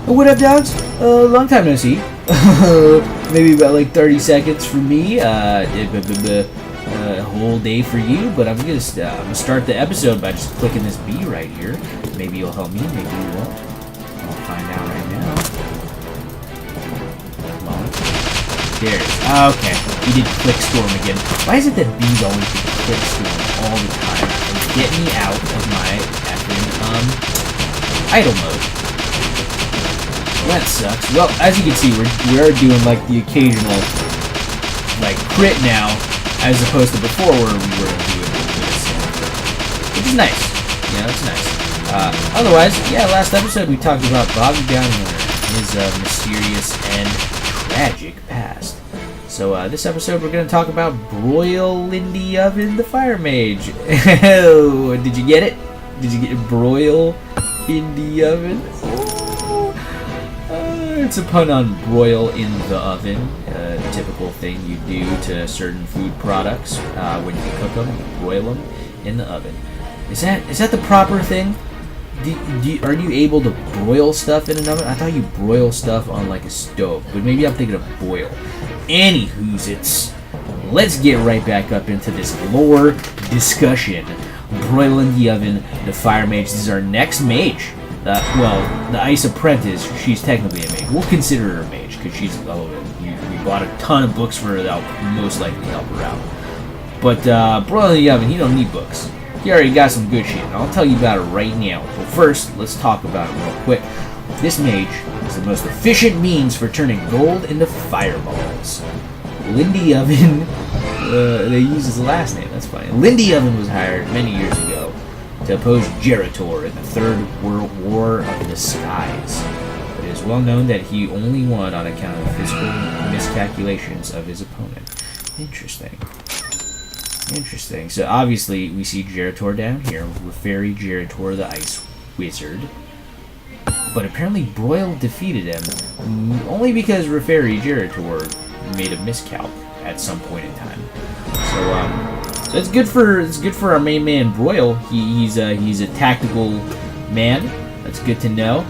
What up, dogs? Long time no see. Maybe about like 30 seconds for me. A whole day for you. But I'm gonna start the episode by just clicking this B right here. Maybe you'll help me. Maybe you won't. I'll find out right now. Come on. There it is. Okay. He did click storm again. Why is it that B's always do click storm all the time and get me out of my effing idle mode? That sucks. Well, as you can see, we are doing like the occasional like crit now, as opposed to before where we were doing this, which is nice. Yeah, that's nice. Otherwise, yeah, last episode we talked about Bobby Downwinter, his mysterious and tragic past. So this episode we're going to talk about Broil Lindy Oven, the Fire Mage. Did you get it? Did you get Broil in the Oven? It's a pun on broil in the oven, a typical thing you do to certain food products when you cook them, you broil them in the oven. Is that the proper thing? Are you able to broil stuff in an oven? I thought you broil stuff on like a stove, but maybe I'm thinking of boil. Anywho's, let's get right back up into this lore discussion. Broil in the Oven, the Fire Mage. This is our next mage. The Ice Apprentice, she's technically a mage. We'll consider her a mage, because she's relevant. We bought a ton of books for her that will most likely help her out. But Broil in the Oven, he don't need books. He already got some good shit, and I'll tell you about it right now. But first, let's talk about it real quick. This mage is the most efficient means for turning gold into fireballs. Lindy Oven, they use his last name, that's funny. Lindy Oven was hired many years ago to oppose Gerator in the Third World War of the Skies. But it is well known that he only won on account of physical miscalculations of his opponent. Interesting. So obviously we see Gerator down here, Referi Gerator, the Ice Wizard. But apparently Broil defeated him only because Referi Gerator made a miscalc at some point in time. So it's good for our main man Broil. He's a tactical man. That's good to know.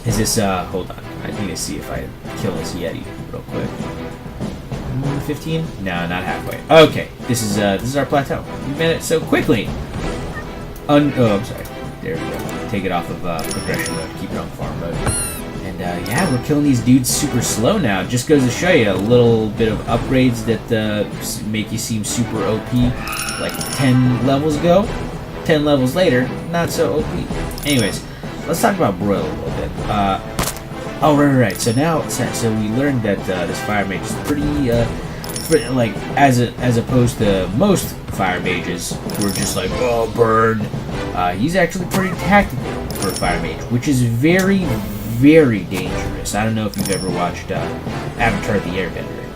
Is this hold on. I need to see if I kill this Yeti real quick. 15? No, not halfway. Okay, this is our plateau. We made it so quickly. Oh, I'm sorry. There we go. Take it off of progression mode. Keep it on farm mode. And yeah, we're killing these dudes super slow now. Just goes to show you a little bit of upgrades that make you seem super OP. Like 10 levels ago, 10 levels later, not so OP. Anyways, let's talk about Broil a little bit. Oh, right. So now, so we learned that this Fire Mage is pretty, like, as opposed to most Fire Mages who are just like, oh, burn. He's actually pretty tactical for a Fire Mage, which is very, very dangerous. I don't know if you've ever watched Avatar the Airbender,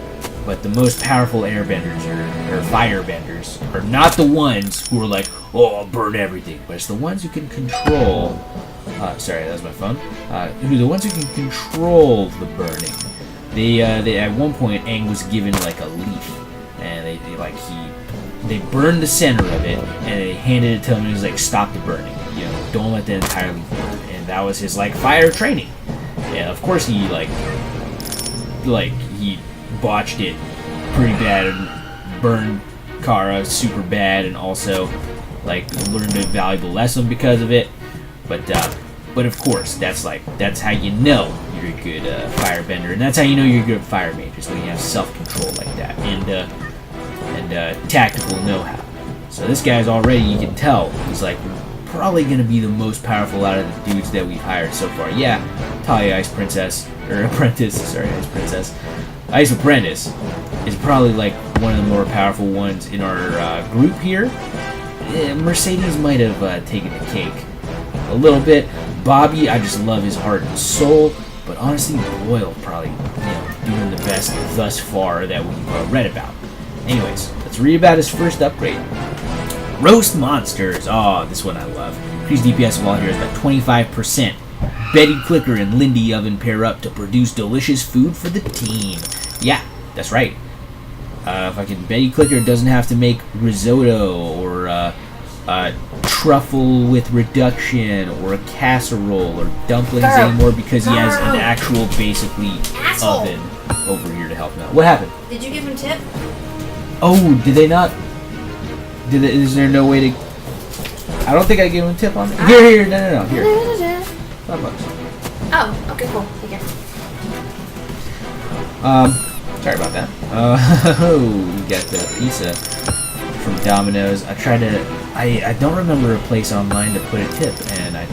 but the most powerful airbenders or firebenders are not the ones who are like, oh, I'll burn everything, but it's the ones who can control. Sorry, that was my phone. The ones who can control the burning. They at one point, Aang was given like a leaf, and they burned the center of it, and they handed it to him, and he was like, stop the burning. You know, don't let the entire leaf burn. And that was his like fire training. Yeah, of course he he botched it pretty bad and burned Kara super bad, and also like learned a valuable lesson because of it. But of course, that's how you know you're a good firebender, and that's how you know you're a good fire mage, is when you have self-control like that and tactical know-how. So this guy's already, you can tell, he's like probably gonna be the most powerful out of the dudes that we've hired so far. Yeah, Talia Ice Apprentice is probably like one of the more powerful ones in our group here. Mercedes might have taken the cake a little bit. Bobby, I just love his heart and soul, but honestly, Broil probably, doing the best thus far that we've read about. Anyways, let's read about his first upgrade. Roast monsters. Oh, this one I love. Increase DPS of all heroes by 25%. Betty Clicker and Lindy Oven pair up to produce delicious food for the team. Yeah, that's right. Fucking Betty Clicker doesn't have to make risotto or truffle with reduction or a casserole or dumplings Garo. anymore because he has an Garo. actual basically Asshole. oven over here to help him out. What happened? Did you give him tip? Oh, did they not? Is there no way to? I don't think I gave him a tip on that. Here, no, here. $5. Oh, okay, cool. Take care. Sorry about that. We got the pizza from Domino's. I don't remember a place online to put a tip, and I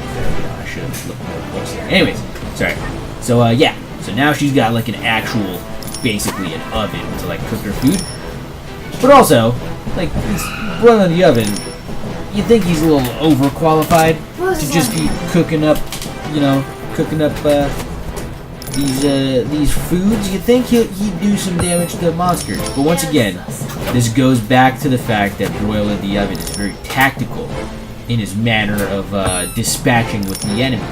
should have looked more closely. Anyways, sorry. So yeah. So now she's got like an actual, basically an oven to like cook her food. But also, like this broiling in the oven, you think he's a little overqualified to just be cooking up, these foods. You think he'd do some damage to monsters. But once again, this goes back to the fact that Broil in the Oven is very tactical in his manner of dispatching with the enemy.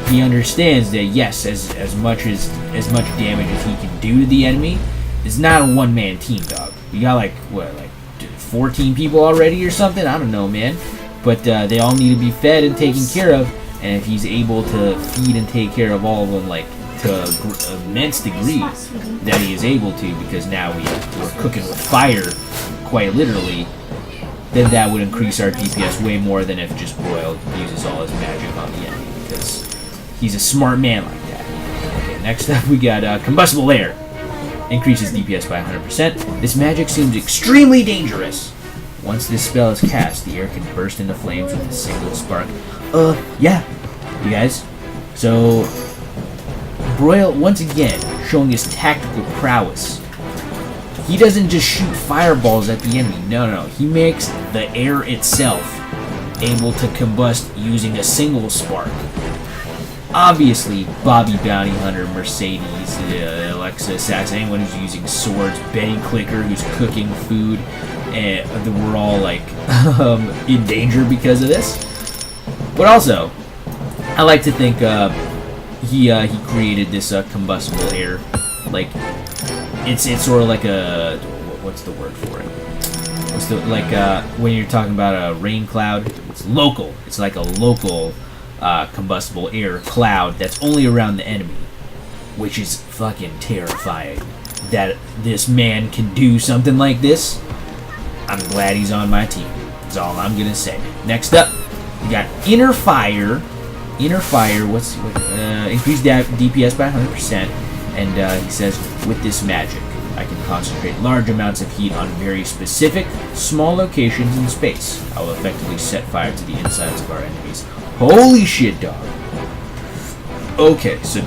He understands that yes, as much damage as he can do to the enemy, it's not a one-man team, dog. You got like 14 people already or something? I don't know, man. But they all need to be fed and taken care of, and if he's able to feed and take care of all of them, like to an immense degree that he is able to, because now we're cooking with fire, quite literally, then that would increase our DPS way more than if just Broil uses all his magic on the enemy, because he's a smart man like that. Okay, next up we got Combustible Air. Increases DPS by 100%. This magic seems extremely dangerous. Once this spell is cast, the air can burst into flames with a single spark. Yeah, you guys. So, Broil, once again, showing his tactical prowess. He doesn't just shoot fireballs at the enemy. No. He makes the air itself able to combust using a single spark. Obviously, Bobby Bounty Hunter, Mercedes, Alexa Assassin, anyone who's using swords, Betty Clicker who's cooking food, and we're all like in danger because of this. But also, I like to think he created this combustible air. Like it's sort of like a what's the word for it? When you're talking about a rain cloud, it's local. It's like a local combustible air cloud that's only around the enemy, which is fucking terrifying. That this man can do something like this. I'm glad he's on my team. That's all I'm gonna say. Next up, we got Inner Fire. Inner Fire. Increased DPS by 100%, and he says with this magic, I can concentrate large amounts of heat on very specific, small locations in space. I will effectively set fire to the insides of our enemies. Holy shit, dog. Okay, so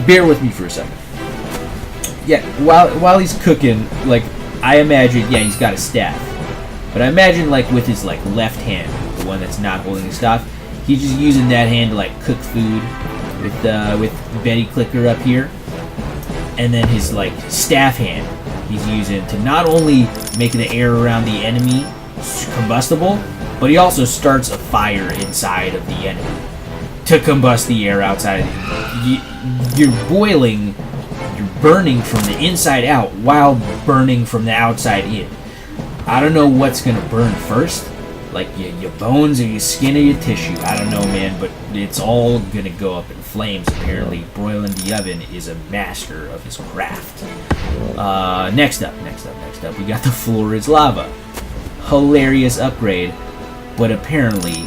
bear with me for a second. Yeah, while he's cooking, like, I imagine, yeah, he's got a staff. But I imagine, like, with his, like, left hand, the one that's not holding the staff, he's just using that hand to, like, cook food with Betty Clicker up here. And then his, like, staff hand he's using to not only make the air around the enemy combustible, but he also starts a fire inside of the enemy to combust the air outside. You're boiling, you're burning from the inside out while burning from the outside in. I don't know what's gonna burn first, like your bones or your skin or your tissue. I don't know, man, but it's all gonna go up in flames. Apparently, Broil in the Oven is a master of his craft. Next up, we got the floor is lava. Hilarious upgrade. But apparently,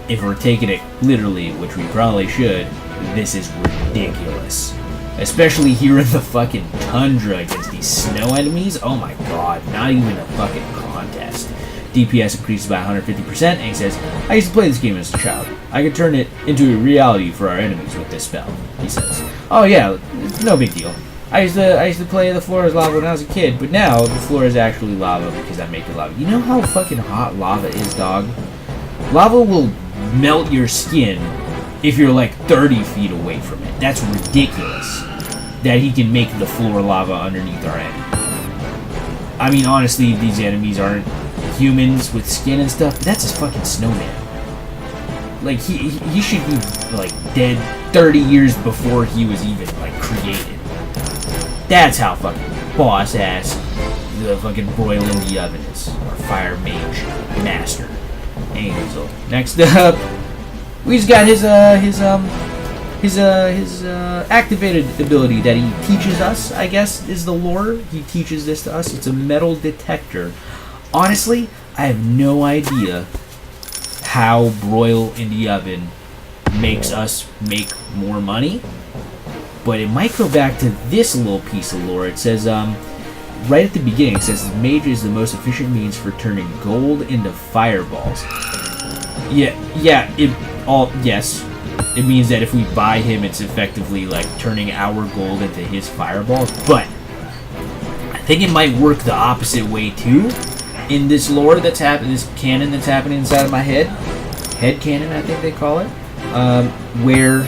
if we're taking it literally, which we probably should, this is ridiculous. Especially here in the fucking tundra against these snow enemies. Oh my god, not even a fucking contest. DPS increases by 150%, and he says, I used to play this game as a child. I could turn it into a reality for our enemies with this spell, he says. Oh yeah, it's no big deal. I used to play the floor is lava when I was a kid, but now the floor is actually lava because I make it lava. You know how fucking hot lava is, dog? Lava will melt your skin if you're like 30 feet away from it. That's ridiculous that he can make the floor lava underneath our enemy. I mean, honestly, these enemies aren't humans with skin and stuff, but that's his fucking snowman. Like, he should be like dead 30 years before he was even like created. That's how fucking boss ass the fucking broil in the oven is our fire mage master, Angel. Next up, we just got his activated ability that he teaches us, I guess, is the lore. He teaches this to us. It's a metal detector. Honestly, I have no idea how broil in the oven makes us make more money, but it might go back to this little piece of lore. It says, right at the beginning, it says mage is the most efficient means for turning gold into fireballs. Yes. It means that if we buy him, it's effectively like turning our gold into his fireballs. But I think it might work the opposite way too. In this lore that's happening, this canon that's happening inside of my head canon, I think they call it, where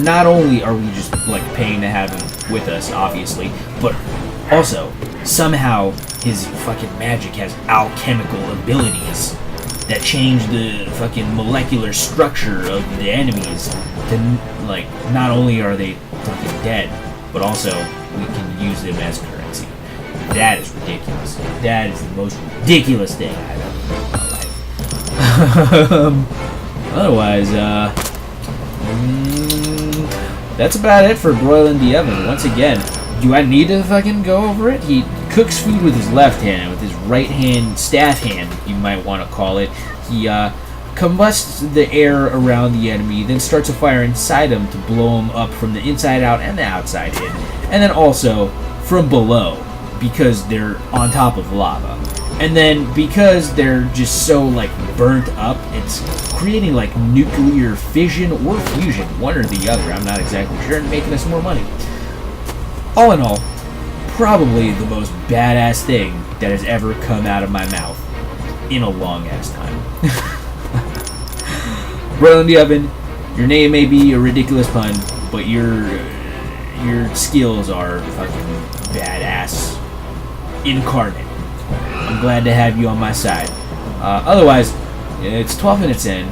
not only are we just like paying to have him with us, obviously, but also somehow his fucking magic has alchemical abilities that change the fucking molecular structure of the enemies to, like, not only are they fucking dead, but also we can use them as currency. That is ridiculous. That is the most ridiculous thing I've ever heard in my life. Otherwise, that's about it for broiling the oven. Once again, do I need to fucking go over it? He cooks food with his left hand, with his right hand, staff hand, you might want to call it. He combusts the air around the enemy, then starts a fire inside him to blow him up from the inside out and the outside in. And then also from below, because they're on top of lava. And then because they're just so like burnt up, it's creating like nuclear fission or fusion, one or the other, I'm not exactly sure, and making us more money. All in all, probably the most badass thing that has ever come out of my mouth in a long ass time. Broil in the oven, your name may be a ridiculous pun, but your skills are fucking badass incarnate. I'm glad to have you on my side. Otherwise, it's 12 minutes in.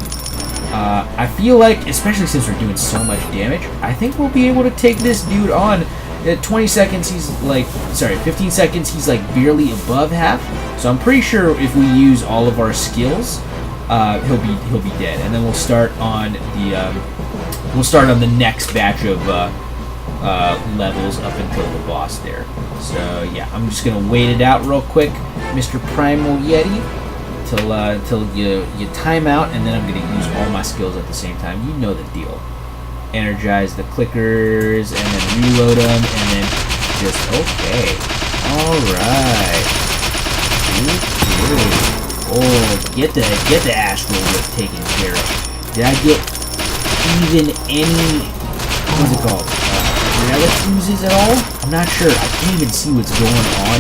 I feel like, especially since we're doing so much damage, I think we'll be able to take this dude on. At 20 seconds, 15 seconds, he's like barely above half. So I'm pretty sure if we use all of our skills, he'll be dead. And then we'll start on the next batch of levels up until the boss there. So yeah, I'm just gonna wait it out real quick, Mr. Primal Yeti, till you time out, and then I'm gonna use all my skills at the same time. You know the deal. Energize the clickers, and then reload them, and then just okay. All right. Okay. Oh, get the astral whip taken care of. Did I get even any? What's it called? Relic oozes at all? I'm not sure. I can't even see what's going on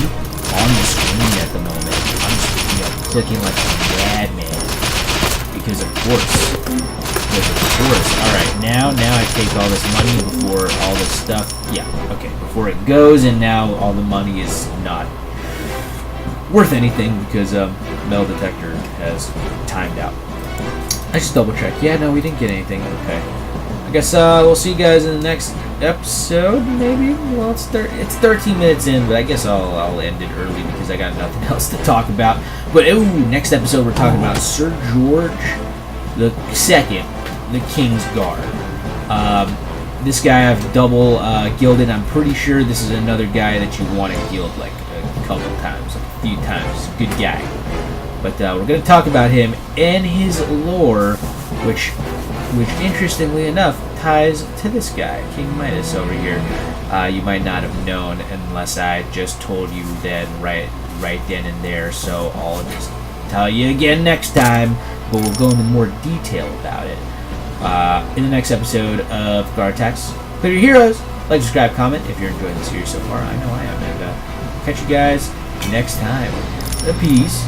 the screen at the moment. I'm just clicking like a madman because of course. Alright, now I take all this money before all this stuff. Yeah, okay. Before it goes, and now all the money is not worth anything because metal detector has timed out. I just double check. Yeah, no, we didn't get anything. Okay. I guess we'll see you guys in the next episode, maybe? Well, it's 13 minutes in, but I guess I'll end it early because I got nothing else to talk about. But, next episode we're talking about Sir George the Second, the King's Guard. This guy I've double guilded. I'm pretty sure this is another guy that you want to guild like a couple times, like a few times. Good guy. But we're going to talk about him and his lore, which interestingly enough ties to this guy, King Midas over here. You might not have known unless I just told you that right then and there. So I'll just tell you again next time. But we'll go into more detail about it in the next episode of Garo Attacks. Clear your heroes. Like, subscribe, comment if you're enjoying the series so far. I know I am. And catch you guys next time. Peace.